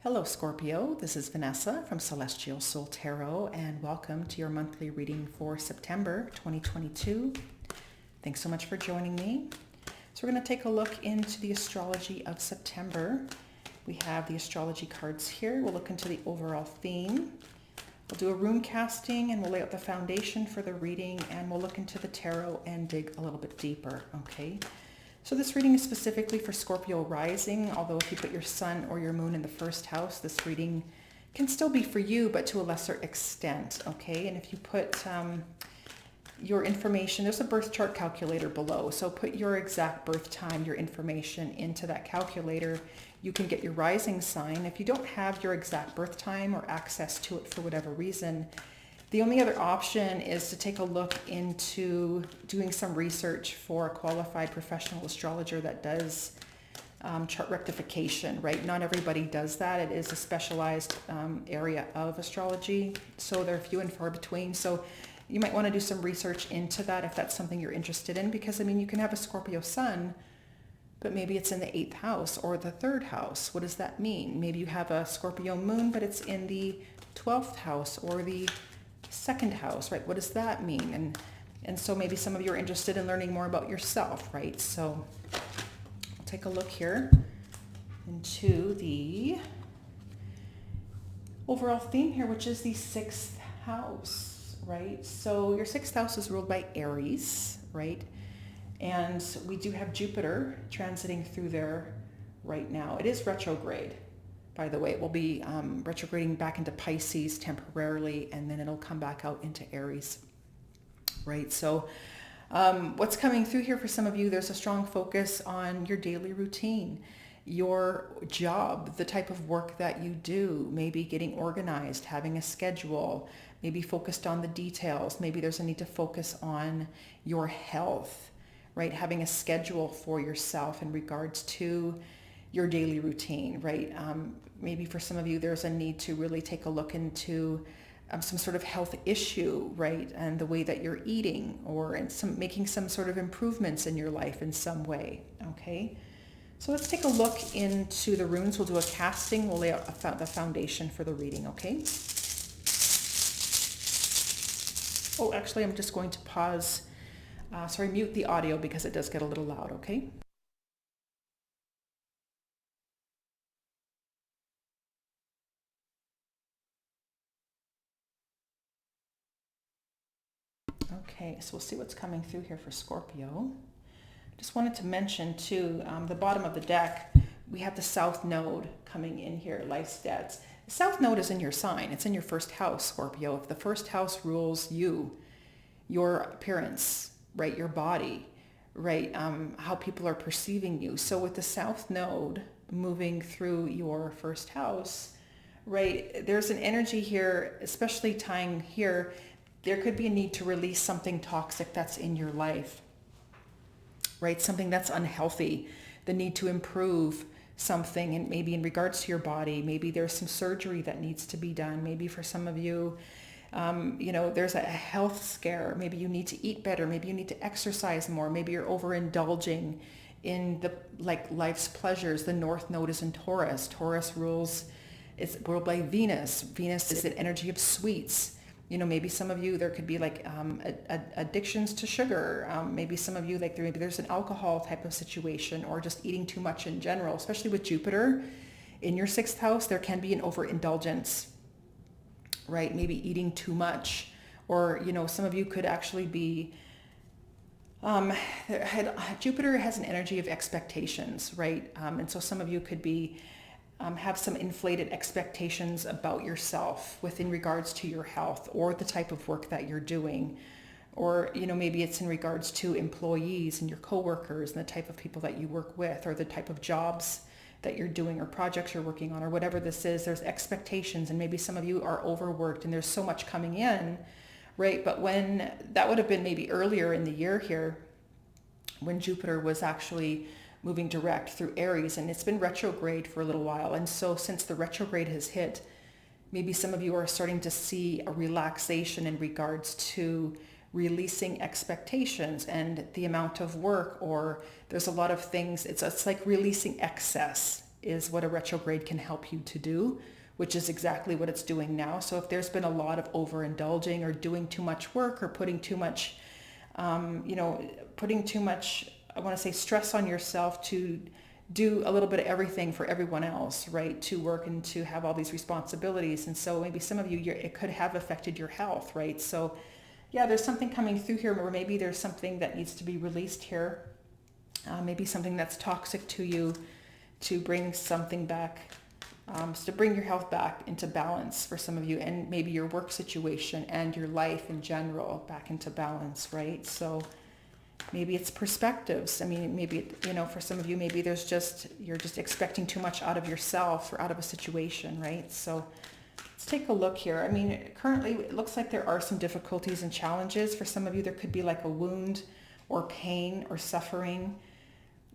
Hello Scorpio, this is Vanessa from Celestial Soul Tarot and welcome to your monthly reading for September 2022. Thanks so much for joining me. So we're going to take a look into the astrology of September. We have the astrology cards here. We'll look into the overall theme. We'll do a rune casting and we'll lay out the foundation for the reading and we'll look into the tarot and dig a little bit deeper, okay? So this reading is specifically for Scorpio rising, although if you put your sun or your moon in the first house, this reading can still be for you, but to a lesser extent, okay? And if you put your information, there's a birth chart calculator below, so put your exact birth time, your information into that calculator. You can get your rising sign. If you don't have your exact birth time or access to it for whatever reason, the only other option is to take a look into doing some research for a qualified professional astrologer that does chart rectification, right? Not everybody does that. It is a specialized area of astrology, so they're few and far between. So you might want to do some research into that if that's something you're interested in, because I mean, you can have a Scorpio sun, but maybe it's in the 8th house or the 3rd house. What does that mean? Maybe you have a Scorpio moon, but it's in the 12th house or the 2nd house, right? What does that mean? And so maybe some of you are interested in learning more about yourself, right? So I'll take a look here into the overall theme here, which is the 6th house, right? So your 6th house is ruled by Aries, right? And we do have Jupiter transiting through there right now. It is retrograde. By the way, it will be retrograding back into Pisces temporarily, and then it'll come back out into Aries, right? So what's coming through here for some of you, there's a strong focus on your daily routine, your job, the type of work that you do, maybe getting organized, having a schedule, maybe focused on the details. Maybe there's a need to focus on your health, right? Having a schedule for yourself in regards to your daily routine, right? Maybe for some of you, there's a need to really take a look into some sort of health issue, right? And the way that you're eating or making some sort of improvements in your life in some way, okay? So let's take a look into the runes. We'll do a casting. We'll lay out the foundation for the reading, okay? Oh, actually, I'm just going to pause, mute the audio because it does get a little loud, okay? Okay, so we'll see what's coming through here for Scorpio. Just wanted to mention too, the bottom of the deck, we have the South Node coming in here, life stats. The South Node is in your sign. It's in your 1st house, Scorpio. If the 1st house rules you, your appearance, right, your body, right, how people are perceiving you. So with the South Node moving through your 1st house, right, there's an energy here, especially tying here. There could be a need to release something toxic that's in your life, right? Something that's unhealthy, the need to improve something, and maybe in regards to your body, maybe there's some surgery that needs to be done. Maybe for some of you, there's a health scare. Maybe you need to eat better. Maybe you need to exercise more. Maybe you're overindulging in life's pleasures. The North Node is in Taurus. Taurus it's ruled by Venus. Venus is an energy of sweets. Maybe some of you, there could be addictions to sugar. Maybe some of you, maybe there's an alcohol type of situation or just eating too much in general, especially with Jupiter in your 6th house. There can be an overindulgence, right? Maybe eating too much, or, some of you could actually be, Jupiter has an energy of expectations, right? And so some of you could be have some inflated expectations about yourself within regards to your health or the type of work that you're doing. Or, maybe it's in regards to employees and your coworkers and the type of people that you work with, or the type of jobs that you're doing or projects you're working on, or whatever this is. There's expectations, and maybe some of you are overworked and there's so much coming in, right? But when that would have been maybe earlier in the year here, when Jupiter was actually moving direct through Aries, and it's been retrograde for a little while. And so since the retrograde has hit, maybe some of you are starting to see a relaxation in regards to releasing expectations and the amount of work, or there's a lot of things. It's like releasing excess, is what a retrograde can help you to do, which is exactly what it's doing now. So if there's been a lot of overindulging or doing too much work or putting too much, putting too much, I want to say, stress on yourself to do a little bit of everything for everyone else, right? To work and to have all these responsibilities. And so maybe some of you, it could have affected your health, right? So yeah, there's something coming through here, or maybe there's something that needs to be released here. Maybe something that's toxic to you, to bring something back, to bring your health back into balance for some of you, and maybe your work situation and your life in general back into balance, right? So maybe it's perspectives. I mean, maybe, for some of you, maybe you're just expecting too much out of yourself or out of a situation, right? So let's take a look here. I mean, currently it looks like there are some difficulties and challenges. For some of you, there could be like a wound or pain or suffering.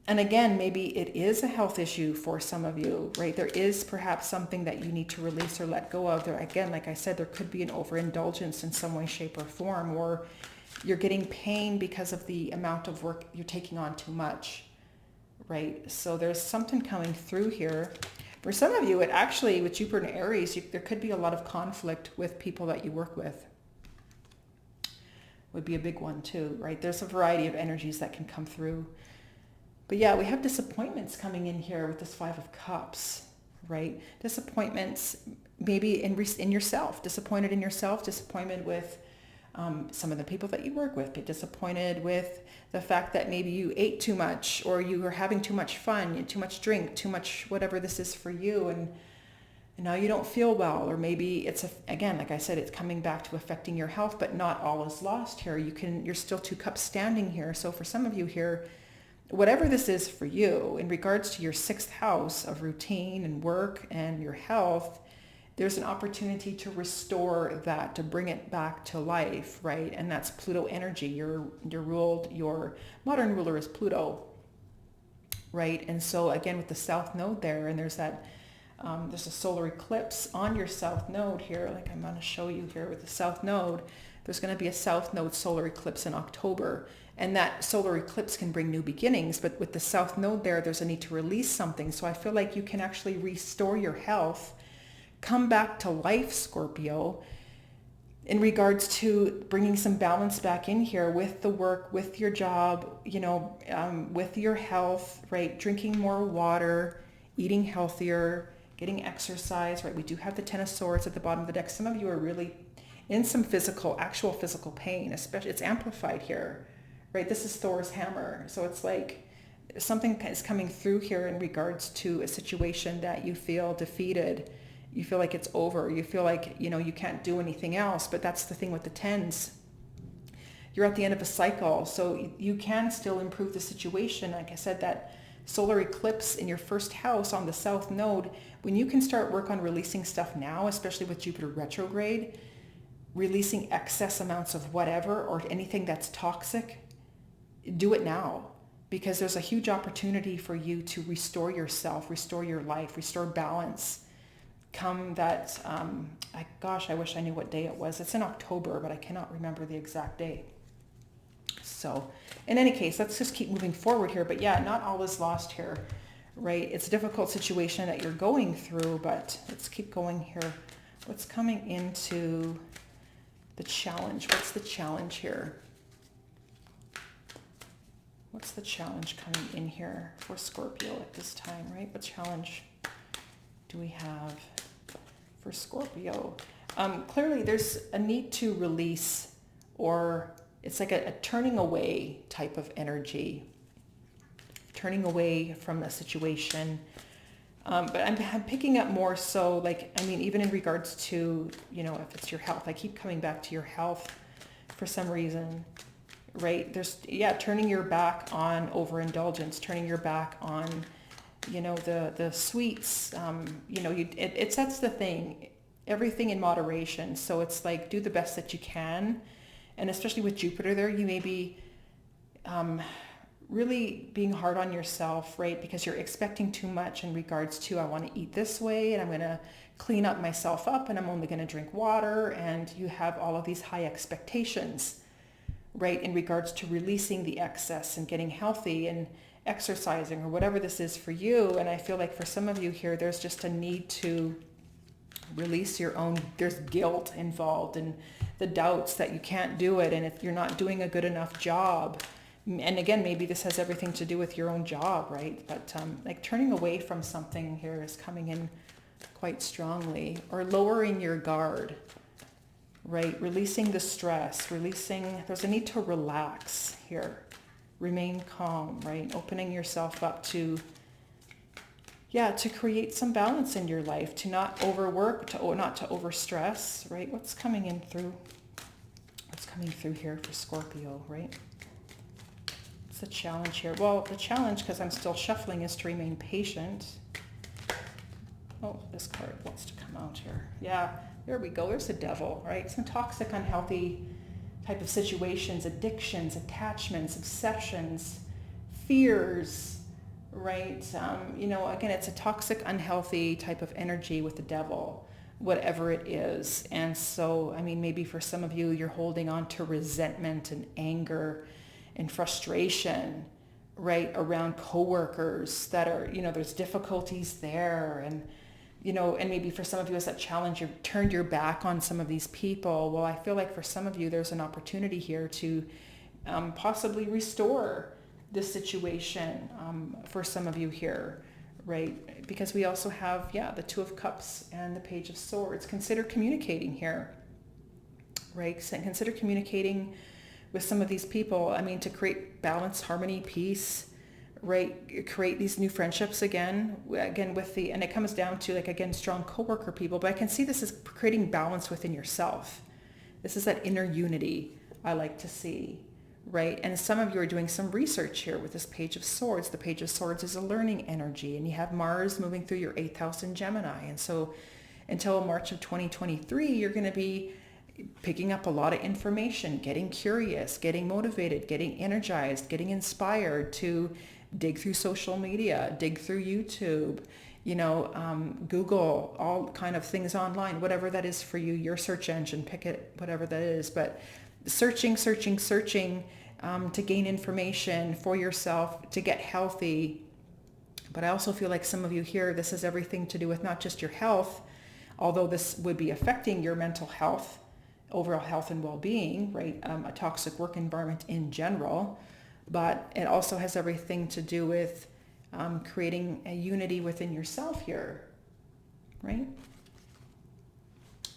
And again, maybe it is a health issue for some of you, right? There is perhaps something that you need to release or let go of. There, again, like I said, there could be an overindulgence in some way, shape, or form, or you're getting pain because of the amount of work you're taking on too much, right? So there's something coming through here. For some of you, it actually, with Jupiter and Aries, there could be a lot of conflict with people that you work with. Would be a big one too, right? There's a variety of energies that can come through. But yeah, we have disappointments coming in here with this Five of Cups, right? Disappointments maybe in yourself, disappointed in yourself, disappointed with some of the people that you work with, be disappointed with the fact that maybe you ate too much, or you were having too much fun, too much drink, too much whatever this is for you, and now you don't feel well, or maybe it's, again, like I said, it's coming back to affecting your health, but not all is lost here. You're still 2 cups standing here. So for some of you here, whatever this is for you, in regards to your 6th house of routine and work and your health, there's an opportunity to restore that, to bring it back to life, right? And that's Pluto energy. Your modern ruler is Pluto, right? And so again, with the South Node there, and there's a solar eclipse on your South Node here, like I'm going to show you here with the South Node. There's going to be a South Node solar eclipse in October. And that solar eclipse can bring new beginnings. But with the South Node there, there's a need to release something. So I feel like you can actually restore your health, come back to life, Scorpio, in regards to bringing some balance back in here with the work, with your job, with your health, right? Drinking more water, eating healthier, getting exercise, right? We do have the Ten of Swords at the bottom of the deck. Some of you are really in some actual physical pain, especially it's amplified here, right? This is Thor's hammer. So it's like something is coming through here in regards to a situation that you feel defeated. You feel like it's over. You feel like, you can't do anything else. But that's the thing with the tens. You're at the end of a cycle. So you can still improve the situation. Like I said, that solar eclipse in your 1st house on the South Node, when you can start work on releasing stuff now, especially with Jupiter retrograde, releasing excess amounts of whatever or anything that's toxic, do it now, because there's a huge opportunity for you to restore yourself, restore your life, restore balance. Come that, I wish I knew what day it was. It's in October, but I cannot remember the exact day. So in any case, let's just keep moving forward here. But yeah, not all is lost here, right? It's a difficult situation that you're going through, but let's keep going here. What's coming into the challenge? What's the challenge here? What's the challenge coming in here for Scorpio at this time, right? What challenge do we have for Scorpio? Clearly there's a need to release, or it's like a turning away type of energy, turning away from a situation. But I'm picking up more so, even in regards to, if it's your health, I keep coming back to your health for some reason, right? Turning your back on overindulgence, turning your back on, the sweets, that's the thing, everything in moderation. So it's like, do the best that you can. And especially with Jupiter there, you may be really being hard on yourself, right? Because you're expecting too much in regards to, I want to eat this way, and I'm going to clean up myself up, and I'm only going to drink water. And you have all of these high expectations, right? In regards to releasing the excess and getting healthy. And exercising or whatever this is for you. And I feel like for some of you here, there's just a need to release your own, there's guilt involved and the doubts that you can't do it and if you're not doing a good enough job. And again, maybe this has everything to do with your own job, right? But like turning away from something here is coming in quite strongly, or lowering your guard, right? Releasing the stress, there's a need to relax here, remain calm, right? Opening yourself up to create some balance in your life, to not overwork, not to overstress, right? What's coming through here for Scorpio, right? What's the challenge here? Well, the challenge, because I'm still shuffling, is to remain patient. Oh, this card wants to come out here. Yeah, there we go. There's the devil, right? Some toxic, unhealthy type of situations, addictions, attachments, obsessions, fears, right? Again, it's a toxic, unhealthy type of energy with the devil, whatever it is. And so, maybe for some of you, you're holding on to resentment and anger and frustration, right? Around coworkers that are, there's difficulties there. And maybe for some of you, as that challenge, you've turned your back on some of these people. Well, I feel like for some of you, there's an opportunity here to possibly restore this situation for some of you here, right? Because we also have, the Two of Cups and the Page of Swords. Consider communicating here, right? So consider communicating with some of these people. To create balance, harmony, peace, right? Create these new friendships again and it comes down to strong coworker people. But I can see this as creating balance within yourself. This is that inner unity I like to see. Right? And some of you are doing some research here with this Page of Swords. The Page of Swords is a learning energy, and you have Mars moving through your 8th house in Gemini. And so until March of 2023, you're going to be picking up a lot of information, getting curious, getting motivated, getting energized, getting inspired to dig through social media, dig through YouTube, Google, all kind of things online, whatever that is for you, your search engine, pick it, whatever that is. But searching to gain information for yourself, to get healthy. But I also feel like some of you here, this has everything to do with not just your health, although this would be affecting your mental health, overall health and well-being, right? A toxic work environment in general, but it also has everything to do with creating a unity within yourself here, right?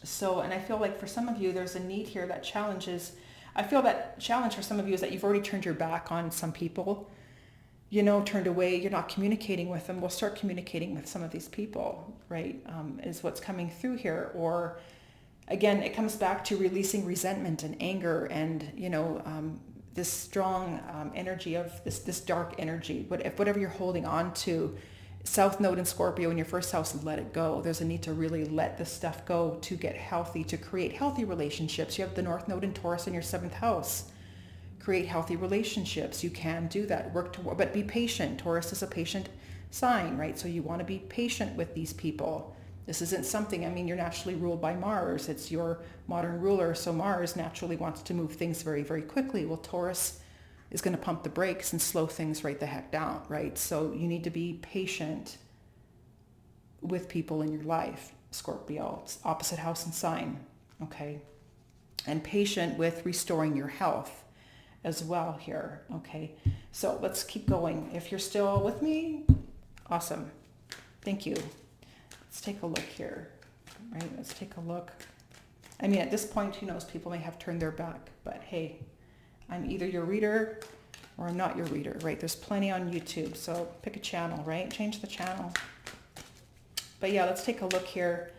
So, and I feel like for some of you, there's a need here that challenges. I feel that challenge for some of you is that you've already turned your back on some people, turned away, you're not communicating with them. We'll start communicating with some of these people, right? Is what's coming through here. Or again, it comes back to releasing resentment and anger and, this strong energy of this dark energy. Whatever you're holding on to, South Node in Scorpio in your first house, let it go. There's a need to really let this stuff go to get healthy, to create healthy relationships. You have the North Node in Taurus in your 7th house. Create healthy relationships. You can do that. But be patient. Taurus is a patient sign, right? So you want to be patient with these people. This isn't something, you're naturally ruled by Mars. It's your modern ruler. So Mars naturally wants to move things very, very quickly. Well, Taurus is going to pump the brakes and slow things right the heck down, right? So you need to be patient with people in your life, Scorpio. It's opposite house and sign, okay? And patient with restoring your health as well here, okay? So let's keep going. If you're still with me, awesome. Thank you. Let's take a look here, right? Let's take a look. At this point, who knows, people may have turned their back, but hey, I'm either your reader or I'm not your reader, right? There's plenty on YouTube, so pick a channel, right? Change the channel. But yeah, let's take a look here.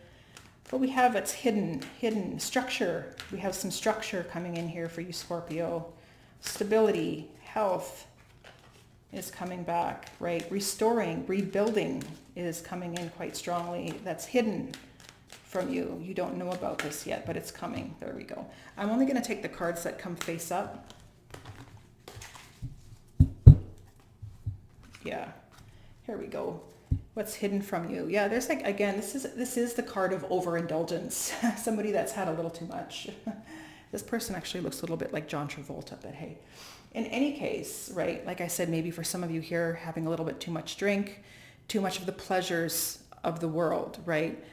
What we have, it's hidden structure. We have some structure coming in here for you, Scorpio. Stability, health is coming back, right? Restoring, rebuilding is coming in quite strongly. That's hidden from you. You don't know about this yet, but it's coming. There we go. I'm only going to take the cards that come face up. Yeah, here we go. What's hidden from you? Yeah, there's again, this is the card of overindulgence. Somebody that's had a little too much. This person actually looks a little bit like John Travolta, but hey. in any case, right, like I said, maybe for some of you here, having a little bit too much drink, too much of the pleasures of the world, right?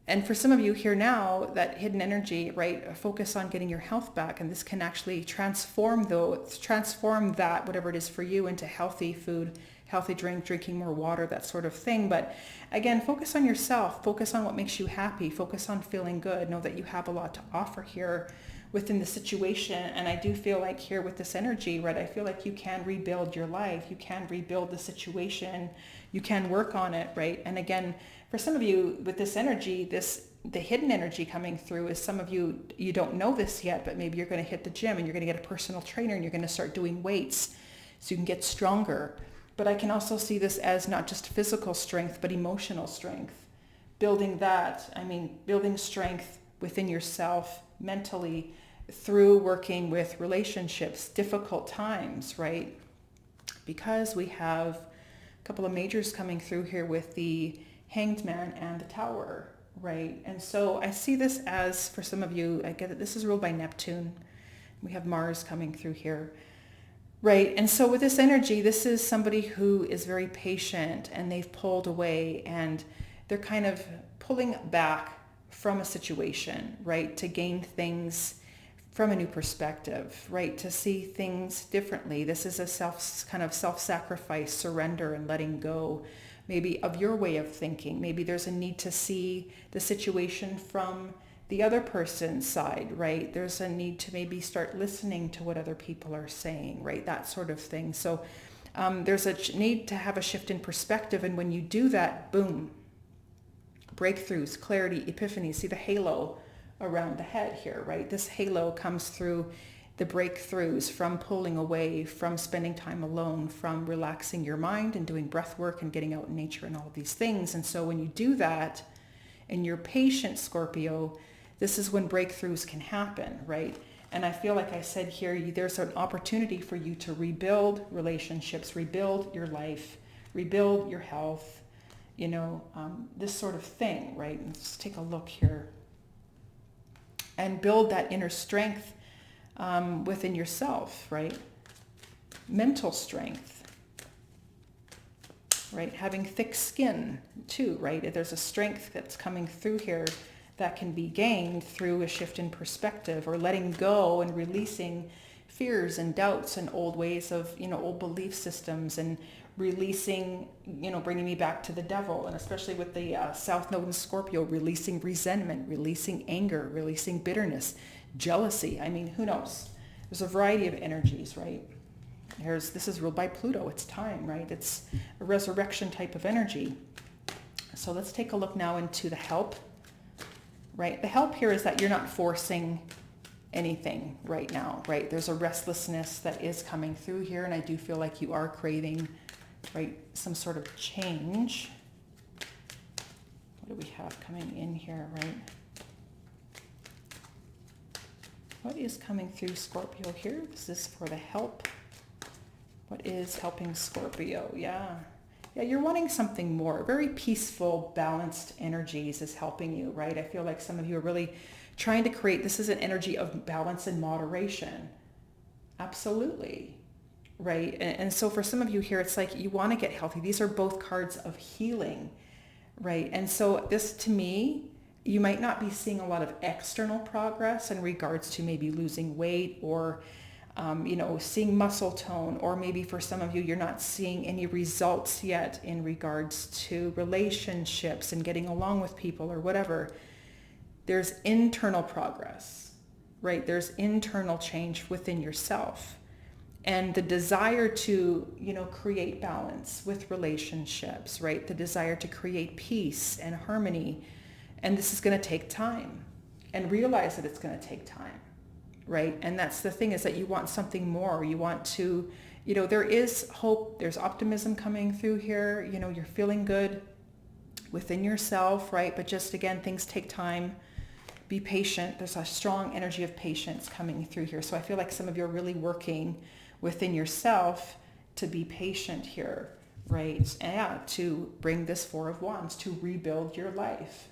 And for some of you here now, that hidden energy, right, focus on getting your health back. And this can actually transform that, whatever it is for you, into healthy food, healthy drink, drinking more water, that sort of thing. But again, focus on yourself, focus on what makes you happy, focus on feeling good. Know that you have a lot to offer here within the situation. And I do feel like here with this energy, right, I feel like you can rebuild your life. You can rebuild the situation. You can work on it, right? And again, for some of you with this energy, the hidden energy coming through is some of you don't know this yet, but maybe you're going to hit the gym and you're going to get a personal trainer and you're going to start doing weights so you can get stronger. But I can also see this as not just physical strength, but emotional strength. Building strength within yourself mentally through working with relationships, difficult times, right? Because we have a couple of majors coming through here with the Hanged Man and the Tower, right? And so I see this as, for some of you, I get it, this is ruled by Neptune. We have Mars coming through here, right? And so with this energy, this is somebody who is very patient and they've pulled away and they're kind of pulling back from a situation, right? To gain things from a new perspective, right? To see things differently. This is a self-sacrifice, surrender and letting go, maybe of your way of thinking. Maybe there's a need to see the situation from the other person's side, right? There's a need to maybe start listening to what other people are saying, right? That sort of thing. So there's a need to have a shift in perspective. And when you do that, boom, breakthroughs, clarity, epiphany. See the halo around the head here, right? This halo comes through the breakthroughs from pulling away, from spending time alone, from relaxing your mind and doing breath work and getting out in nature and all of these things. And so when you do that and you're patient, Scorpio, this is when breakthroughs can happen, right? And I feel like I said here, there's an opportunity for you to rebuild relationships, rebuild your life, rebuild your health, this sort of thing, right? Let's take a look here. And build that inner strength within yourself, right? Mental strength, right? Having thick skin too, right? There's a strength that's coming through here that can be gained through a shift in perspective or letting go and releasing fears and doubts and old ways of, old belief systems and releasing, bringing me back to the devil. And especially with the South Node in Scorpio, releasing resentment, releasing anger, releasing bitterness, jealousy. I mean, who knows? There's a variety of energies, right? This is ruled by Pluto. It's time, right? It's a resurrection type of energy. So let's take a look now into the help, right? The help here is that you're not forcing anything right now, right? There's a restlessness that is coming through here, and I do feel like you are craving, right, some sort of change. What do we have coming in here, right? What is coming through Scorpio here? This is for the help. What is helping Scorpio? Yeah, you're wanting something more. Very peaceful, balanced energies is helping you, right? I feel like some of you are really trying to create, this is an energy of balance and moderation. Absolutely, right? And so for some of you here, it's like you want to get healthy. These are both cards of healing, right? And so this, to me, you might not be seeing a lot of external progress in regards to maybe losing weight or, seeing muscle tone, or maybe for some of you, you're not seeing any results yet in regards to relationships and getting along with people or whatever. There's internal progress, right? There's internal change within yourself. And the desire to, create balance with relationships, right? The desire to create peace and harmony. And this is going to take time. And realize that it's going to take time, right? And that's the thing, is that you want something more. You want to, there is hope. There's optimism coming through here. You're feeling good within yourself, right? But just, again, things take time. Be patient. There's a strong energy of patience coming through here. So I feel like some of you are really working within yourself to be patient here, right? And to bring this Four of Wands, to rebuild your life.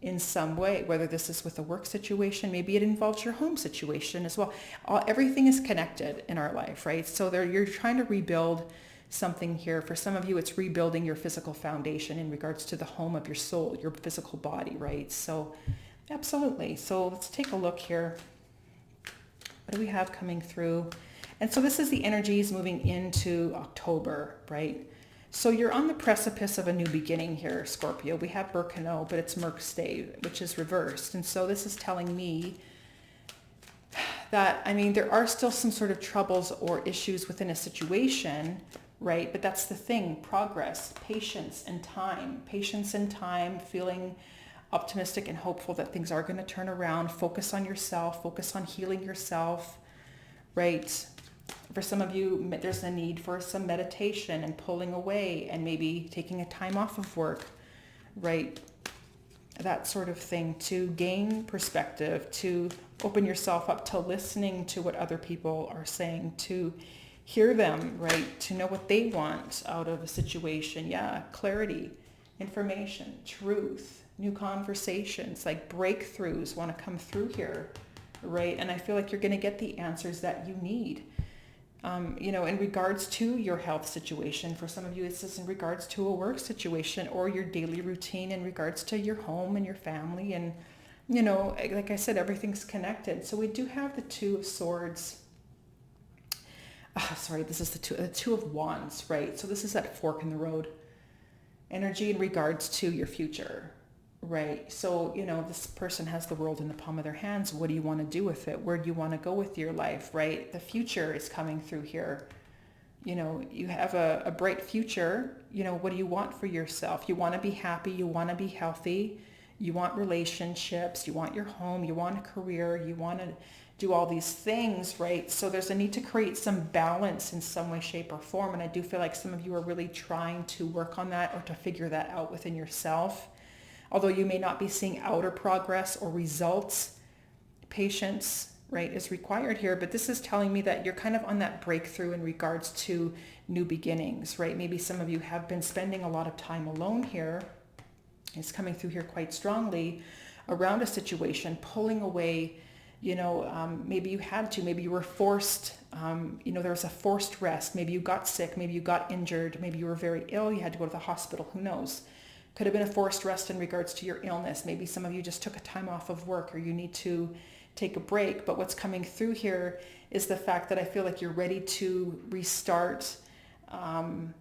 in some way, whether this is with a work situation, maybe it involves your home situation as well. Everything is connected in our life, right? So you're trying to rebuild something here. For some of you, it's rebuilding your physical foundation in regards to the home of your soul, your physical body, right? So absolutely. So let's take a look here. What do we have coming through? And so this is the energies moving into October, right? So you're on the precipice of a new beginning here, Scorpio. We have Burkano, but it's Merc stay, which is reversed. And so this is telling me that, I mean, there are still some sort of troubles or issues within a situation, right? But that's the thing, progress, patience and time, feeling optimistic and hopeful that things are going to turn around. Focus on yourself, focus on healing yourself, right? For some of you, there's a need for some meditation and pulling away and maybe taking a time off of work, right? That sort of thing, to gain perspective, to open yourself up to listening to what other people are saying, to hear them, right? To know what they want out of a situation. Yeah, clarity, information, truth, new conversations, like breakthroughs want to come through here, right? And I feel like you're going to get the answers that you need. In regards to your health situation. For some of you, it's just in regards to a work situation or your daily routine in regards to your home and your family. And, like I said, everything's connected. So we do have the Two of Swords. This is the Two of Wands, right? So this is that fork in the road energy in regards to your future. Right. So, this person has the world in the palm of their hands. What do you want to do with it? Where do you want to go with your life? Right. The future is coming through here. You have a bright future. What do you want for yourself? You want to be happy. You want to be healthy. You want relationships. You want your home. You want a career. You want to do all these things. Right. So there's a need to create some balance in some way, shape, or form. And I do feel like some of you are really trying to work on that or to figure that out within yourself. Although you may not be seeing outer progress or results, patience, right, is required here. But this is telling me that you're kind of on that breakthrough in regards to new beginnings, right? Maybe some of you have been spending a lot of time alone here. It's coming through here quite strongly around a situation, pulling away, maybe you had to, maybe you were forced, there was a forced rest. Maybe you got sick, maybe you got injured, maybe you were very ill, you had to go to the hospital, who knows? Could have been a forced rest in regards to your illness. Maybe some of you just took a time off of work or you need to take a break. But what's coming through here is the fact that I feel like you're ready to restart, kind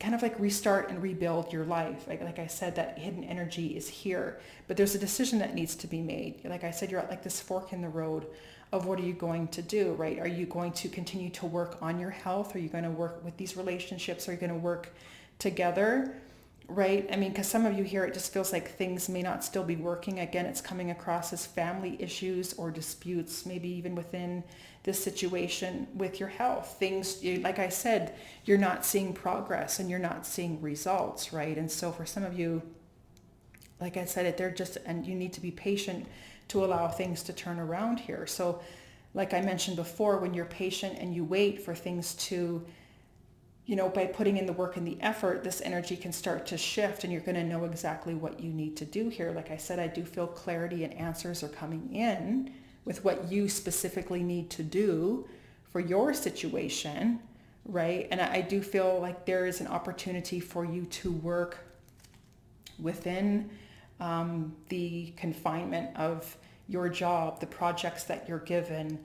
of like restart and rebuild your life. Like I said, that hidden energy is here. But there's a decision that needs to be made. Like I said, you're at like this fork in the road of what are you going to do, right? Are you going to continue to work on your health? Are you going to work with these relationships? Are you going to work together? Right? I mean, because some of you here, it just feels like things may not still be working. Again, it's coming across as family issues or disputes, maybe even within this situation with your health. Things, like I said, you're not seeing progress and you're not seeing results, right? And so for some of you, like I said, and you need to be patient to allow things to turn around here. So like I mentioned before, when you're patient and you wait for things to by putting in the work and the effort, this energy can start to shift and you're going to know exactly what you need to do here. Like I said, I do feel clarity and answers are coming in with what you specifically need to do for your situation, right? And I do feel like there is an opportunity for you to work within the confinement of your job, the projects that you're given,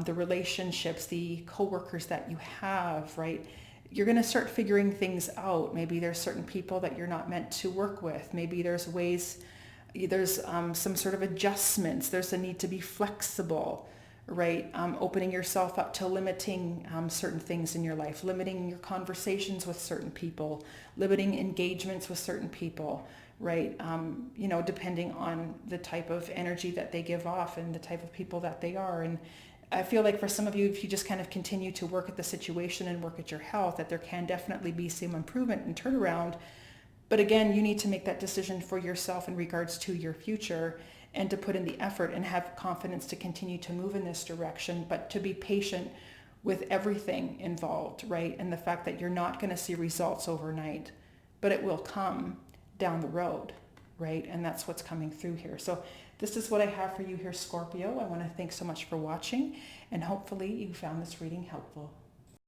the relationships, the coworkers that you have, right? You're going to start figuring things out. Maybe there's certain people that you're not meant to work with. Maybe there's some sort of adjustments. There's a need to be flexible, right? Opening yourself up to limiting certain things in your life, limiting your conversations with certain people, limiting engagements with certain people, right? Depending on the type of energy that they give off and the type of people that they are. And I feel like for some of you, if you just kind of continue to work at the situation and work at your health, that there can definitely be some improvement and turnaround. But again, you need to make that decision for yourself in regards to your future and to put in the effort and have confidence to continue to move in this direction, but to be patient with everything involved, right? And the fact that you're not going to see results overnight, but it will come down the road, right? And that's what's coming through here. So this is what I have for you here, Scorpio. I want to thank so much for watching, and hopefully you found this reading helpful.